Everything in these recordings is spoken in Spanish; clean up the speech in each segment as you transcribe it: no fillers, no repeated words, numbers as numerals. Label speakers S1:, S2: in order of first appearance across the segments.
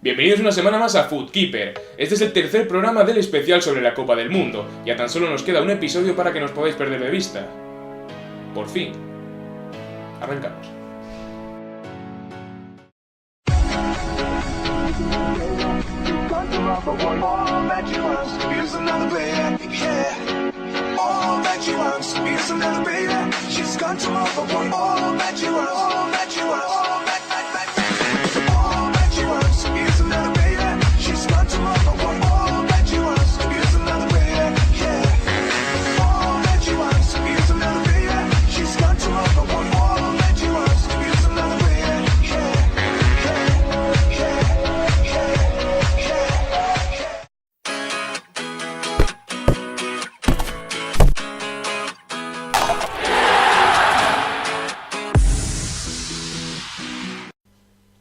S1: Bienvenidos una semana más a Footkeeper. Este es el tercer programa del especial sobre la Copa del Mundo. Ya tan solo nos queda un episodio para que nos podáis perder de vista. Por fin. Arrancamos.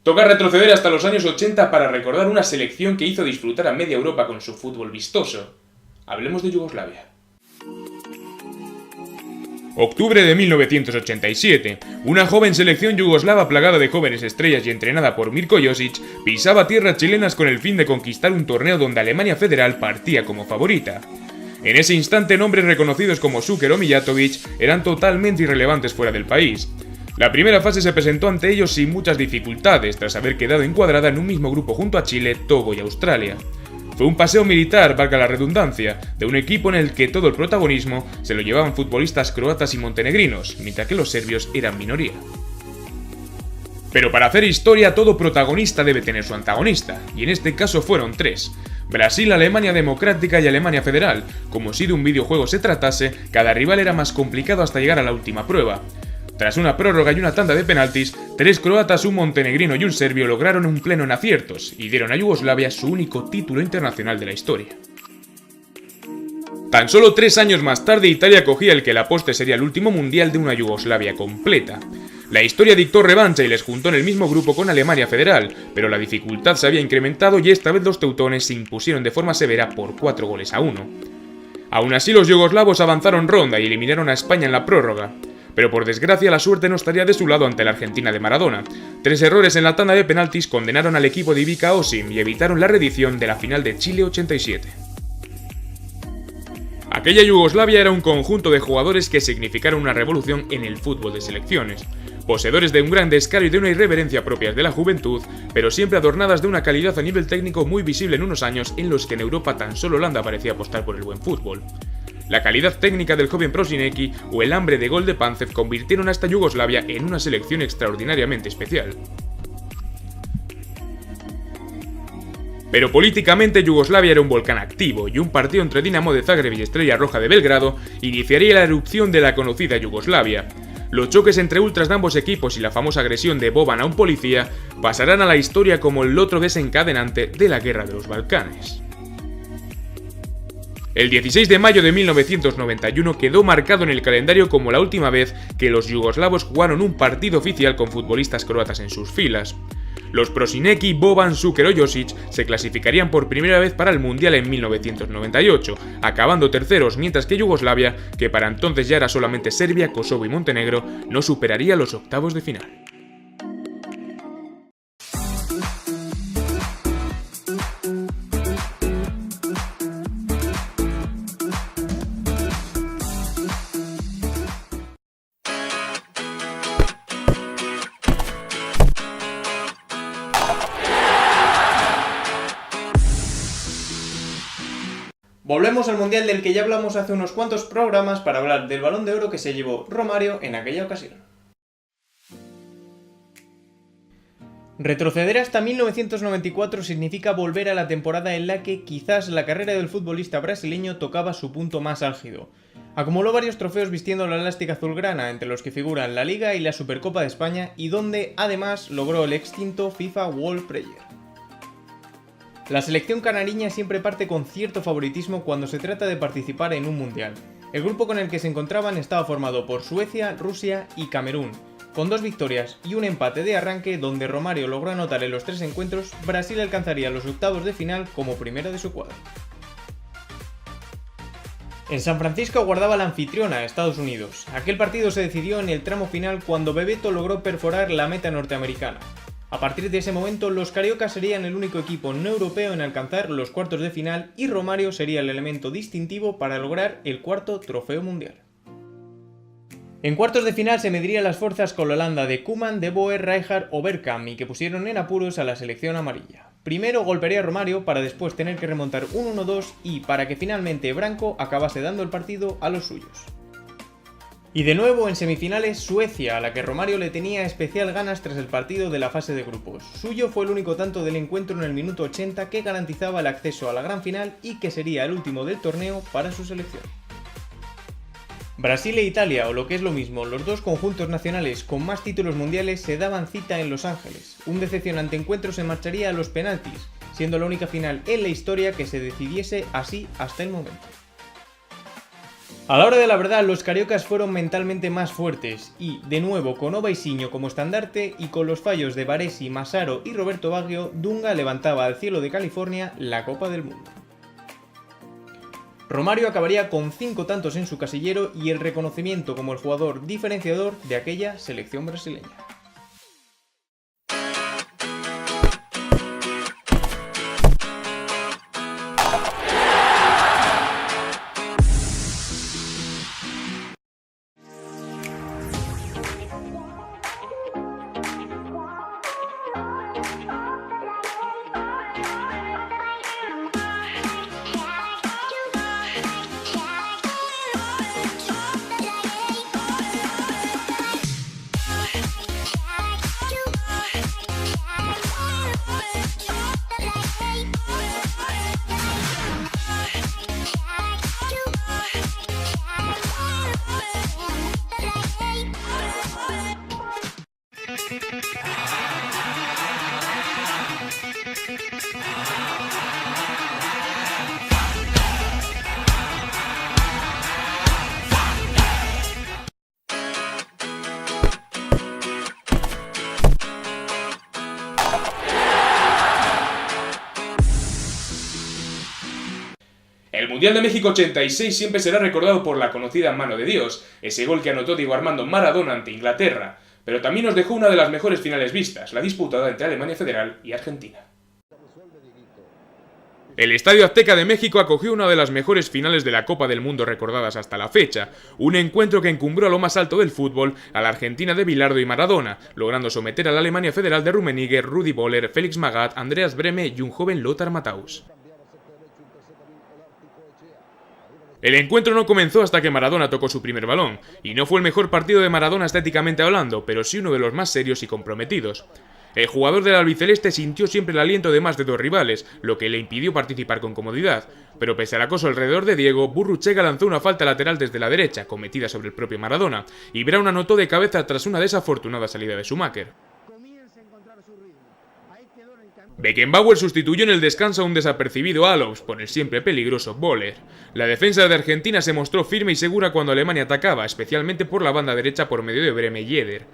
S1: Toca retroceder hasta los años 80 para recordar una selección que hizo disfrutar a media Europa con su fútbol vistoso. Hablemos de Yugoslavia. Octubre de 1987. Una joven selección yugoslava plagada de jóvenes estrellas y entrenada por Mirko Josic pisaba tierras chilenas con el fin de conquistar un torneo donde Alemania Federal partía como favorita. En ese instante, nombres reconocidos como Šuker o Mijatović eran totalmente irrelevantes fuera del país. La primera fase se presentó ante ellos sin muchas dificultades, tras haber quedado encuadrada en un mismo grupo junto a Chile, Togo y Australia. Fue un paseo militar, valga la redundancia, de un equipo en el que todo el protagonismo se lo llevaban futbolistas croatas y montenegrinos, mientras que los serbios eran minoría. Pero para hacer historia, todo protagonista debe tener su antagonista, y en este caso fueron tres: Brasil, Alemania Democrática y Alemania Federal. Como si de un videojuego se tratase, cada rival era más complicado hasta llegar a la última prueba. Tras una prórroga y una tanda de penaltis, tres croatas, un montenegrino y un serbio lograron un pleno en aciertos y dieron a Yugoslavia su único título internacional de la historia. Tan solo 3 años más tarde, Italia cogía el que la poste sería el último mundial de una Yugoslavia completa. La historia dictó revancha y les juntó en el mismo grupo con Alemania Federal, pero la dificultad se había incrementado y esta vez los teutones se impusieron de forma severa por 4-1. Aún así, los yugoslavos avanzaron ronda y eliminaron a España en la prórroga. Pero por desgracia la suerte no estaría de su lado ante la Argentina de Maradona. 3 errores en la tanda de penaltis condenaron al equipo de Ivica Osim y evitaron la reedición de la final de Chile 87. Aquella Yugoslavia era un conjunto de jugadores que significaron una revolución en el fútbol de selecciones, poseedores de un gran descaro y de una irreverencia propias de la juventud, pero siempre adornadas de una calidad a nivel técnico muy visible en unos años en los que en Europa tan solo Holanda parecía apostar por el buen fútbol. La calidad técnica del joven Prosinecki o el hambre de gol de Pancev convirtieron a esta Yugoslavia en una selección extraordinariamente especial. Pero políticamente Yugoslavia era un volcán activo y un partido entre Dinamo de Zagreb y Estrella Roja de Belgrado iniciaría la erupción de la conocida Yugoslavia. Los choques entre ultras de ambos equipos y la famosa agresión de Boban a un policía pasarán a la historia como el otro desencadenante de la Guerra de los Balcanes. El 16 de mayo de 1991 quedó marcado en el calendario como la última vez que los yugoslavos jugaron un partido oficial con futbolistas croatas en sus filas. Los Prosinecki, Boban, Šuker o Josic se clasificarían por primera vez para el Mundial en 1998, acabando terceros, mientras que Yugoslavia, que para entonces ya era solamente Serbia, Kosovo y Montenegro, no superaría los octavos de final.
S2: Volvemos al Mundial del que ya hablamos hace unos cuantos programas para hablar del Balón de Oro que se llevó Romario en aquella ocasión. Retroceder hasta 1994 significa volver a la temporada en la que quizás la carrera del futbolista brasileño tocaba su punto más álgido. Acumuló varios trofeos vistiendo la elástica azulgrana, entre los que figuran la Liga y la Supercopa de España, y donde además logró el extinto FIFA World Player. La selección canariña siempre parte con cierto favoritismo cuando se trata de participar en un mundial. El grupo con el que se encontraban estaba formado por Suecia, Rusia y Camerún. Con 2 victorias y un empate de arranque donde Romario logró anotar en los 3 encuentros, Brasil alcanzaría los octavos de final como primera de su cuadro. En San Francisco aguardaba la anfitriona, Estados Unidos. Aquel partido se decidió en el tramo final cuando Bebeto logró perforar la meta norteamericana. A partir de ese momento, los cariocas serían el único equipo no europeo en alcanzar los cuartos de final y Romario sería el elemento distintivo para lograr el cuarto trofeo mundial. En cuartos de final se medirían las fuerzas con la Holanda de Koeman, De Boer, Rijkaard o Bergkamp y que pusieron en apuros a la selección amarilla. Primero golpearía a Romario para después tener que remontar un 1-2 y para que finalmente Branco acabase dando el partido a los suyos. Y de nuevo en semifinales Suecia, a la que Romario le tenía especial ganas tras el partido de la fase de grupos. Suyo fue el único tanto del encuentro en el minuto 80 que garantizaba el acceso a la gran final y que sería el último del torneo para su selección. Brasil e Italia, o lo que es lo mismo, los dos conjuntos nacionales con más títulos mundiales se daban cita en Los Ángeles. Un decepcionante encuentro se marcharía a los penaltis, siendo la única final en la historia que se decidiese así hasta el momento. A la hora de la verdad, los cariocas fueron mentalmente más fuertes y, de nuevo, con Obaisiño como estandarte y con los fallos de Baresi, Massaro y Roberto Baggio, Dunga levantaba al cielo de California la Copa del Mundo. Romario acabaría con 5 tantos en su casillero y el reconocimiento como el jugador diferenciador de aquella selección brasileña.
S1: El Mundial de México 86 siempre será recordado por la conocida mano de Dios, ese gol que anotó Diego Armando Maradona ante Inglaterra, pero también nos dejó una de las mejores finales vistas, la disputada entre Alemania Federal y Argentina. El Estadio Azteca de México acogió una de las mejores finales de la Copa del Mundo recordadas hasta la fecha, un encuentro que encumbró a lo más alto del fútbol a la Argentina de Bilardo y Maradona, logrando someter a la Alemania Federal de Rummenigge, Rudi Völler, Felix Magath, Andreas Brehme y un joven Lothar Matthaus. El encuentro no comenzó hasta que Maradona tocó su primer balón, y no fue el mejor partido de Maradona estéticamente hablando, pero sí uno de los más serios y comprometidos. El jugador del albiceleste sintió siempre el aliento de más de 2 rivales, lo que le impidió participar con comodidad, pero pese al acoso alrededor de Diego, Burruchaga lanzó una falta lateral desde la derecha, cometida sobre el propio Maradona, y Braun anotó de cabeza tras una desafortunada salida de Schumacher. Beckenbauer sustituyó en el descanso a un desapercibido Alofs por el siempre peligroso Völler. La defensa de Argentina se mostró firme y segura cuando Alemania atacaba, especialmente por la banda derecha por medio de Brehme y Eder.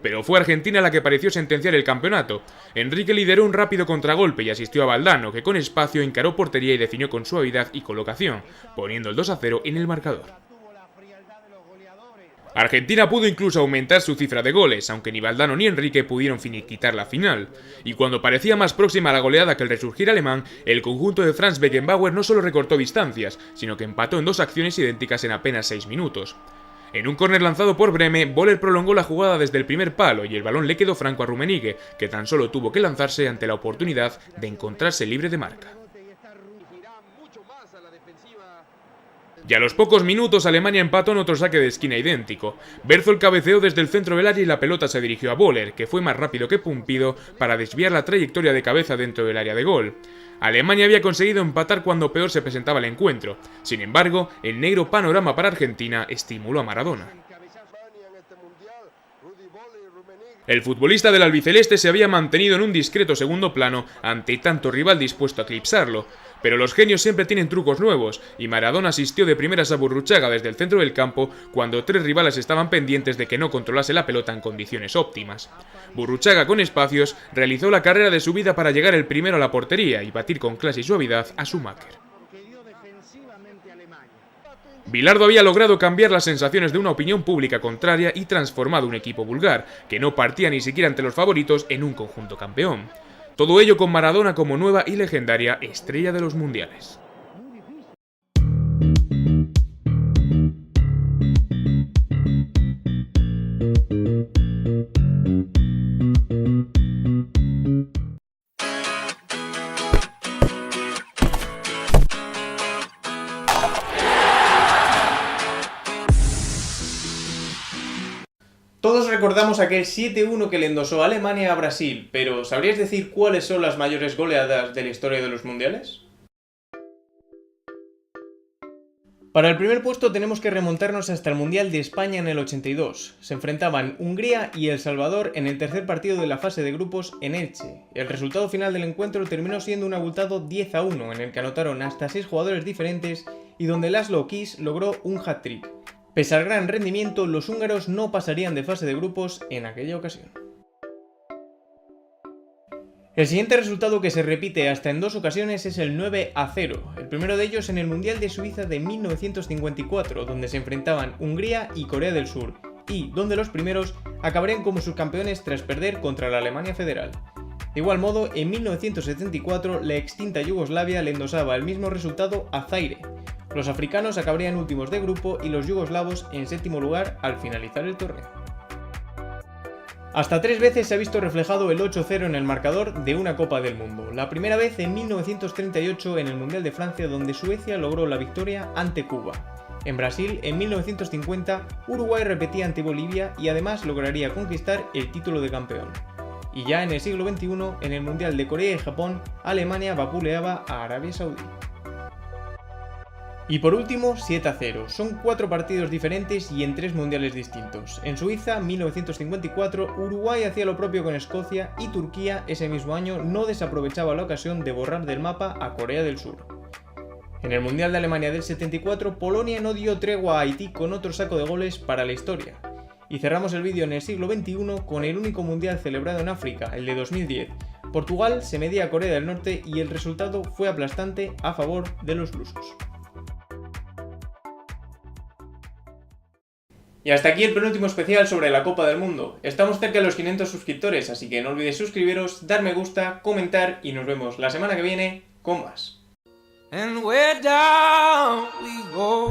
S1: Pero fue Argentina la que pareció sentenciar el campeonato. Enrique lideró un rápido contragolpe y asistió a Valdano, que con espacio encaró portería y definió con suavidad y colocación, poniendo el 2-0 en el marcador. Argentina pudo incluso aumentar su cifra de goles, aunque ni Valdano ni Enrique pudieron finiquitar la final. Y cuando parecía más próxima a la goleada que el resurgir alemán, el conjunto de Franz Beckenbauer no solo recortó distancias, sino que empató en 2 acciones idénticas en apenas 6 minutos. En un córner lanzado por Brehme, Völler prolongó la jugada desde el primer palo y el balón le quedó franco a Rummenigge, que tan solo tuvo que lanzarse ante la oportunidad de encontrarse libre de marca. Y a los pocos minutos Alemania empató en otro saque de esquina idéntico. Berthold cabeceó desde el centro del área y la pelota se dirigió a Völler, que fue más rápido que Pumpido para desviar la trayectoria de cabeza dentro del área de gol. Alemania había conseguido empatar cuando peor se presentaba el encuentro. Sin embargo, el negro panorama para Argentina estimuló a Maradona. El futbolista del albiceleste se había mantenido en un discreto segundo plano ante tanto rival dispuesto a eclipsarlo, pero los genios siempre tienen trucos nuevos, y Maradona asistió de primeras a Burruchaga desde el centro del campo cuando 3 rivales estaban pendientes de que no controlase la pelota en condiciones óptimas. Burruchaga, con espacios, realizó la carrera de su vida para llegar el primero a la portería y batir con clase y suavidad a Schumacher. Bilardo había logrado cambiar las sensaciones de una opinión pública contraria y transformado un equipo vulgar, que no partía ni siquiera ante los favoritos, en un conjunto campeón. Todo ello con Maradona como nueva y legendaria estrella de los mundiales.
S2: Todos recordamos aquel 7-1 que le endosó Alemania a Brasil, pero ¿sabrías decir cuáles son las mayores goleadas de la historia de los mundiales? Para el primer puesto tenemos que remontarnos hasta el Mundial de España en el 82. Se enfrentaban Hungría y El Salvador en el tercer partido de la fase de grupos en Elche. El resultado final del encuentro terminó siendo un abultado 10-1, en el que anotaron hasta 6 jugadores diferentes y donde Laszlo Kiss logró un hat-trick. Pese al gran rendimiento, los húngaros no pasarían de fase de grupos en aquella ocasión. El siguiente resultado, que se repite hasta en 2 ocasiones, es el 9-0, el primero de ellos en el Mundial de Suiza de 1954, donde se enfrentaban Hungría y Corea del Sur, y donde los primeros acabarían como subcampeones tras perder contra la Alemania Federal. De igual modo, en 1974 la extinta Yugoslavia le endosaba el mismo resultado a Zaire. Los africanos acabarían últimos de grupo y los yugoslavos en séptimo lugar al finalizar el torneo. Hasta 3 veces se ha visto reflejado el 8-0 en el marcador de una Copa del Mundo. La primera vez en 1938 en el Mundial de Francia, donde Suecia logró la victoria ante Cuba. En Brasil, en 1950, Uruguay repetía ante Bolivia y además lograría conquistar el título de campeón. Y ya en el siglo XXI, en el Mundial de Corea y Japón, Alemania vapuleaba a Arabia Saudí. Y por último, 7-0. Son 4 partidos diferentes y en 3 mundiales distintos. En Suiza, 1954, Uruguay hacía lo propio con Escocia y Turquía ese mismo año no desaprovechaba la ocasión de borrar del mapa a Corea del Sur. En el Mundial de Alemania del 74, Polonia no dio tregua a Haití con otro saco de goles para la historia. Y cerramos el vídeo en el siglo XXI con el único mundial celebrado en África, el de 2010. Portugal se medía a Corea del Norte y el resultado fue aplastante a favor de los lusos. Y hasta aquí el penúltimo especial sobre la Copa del Mundo. Estamos cerca de los 500 suscriptores, así que no olvidéis suscribiros, dar me gusta, comentar y nos vemos la semana que viene con más. And we're down we go.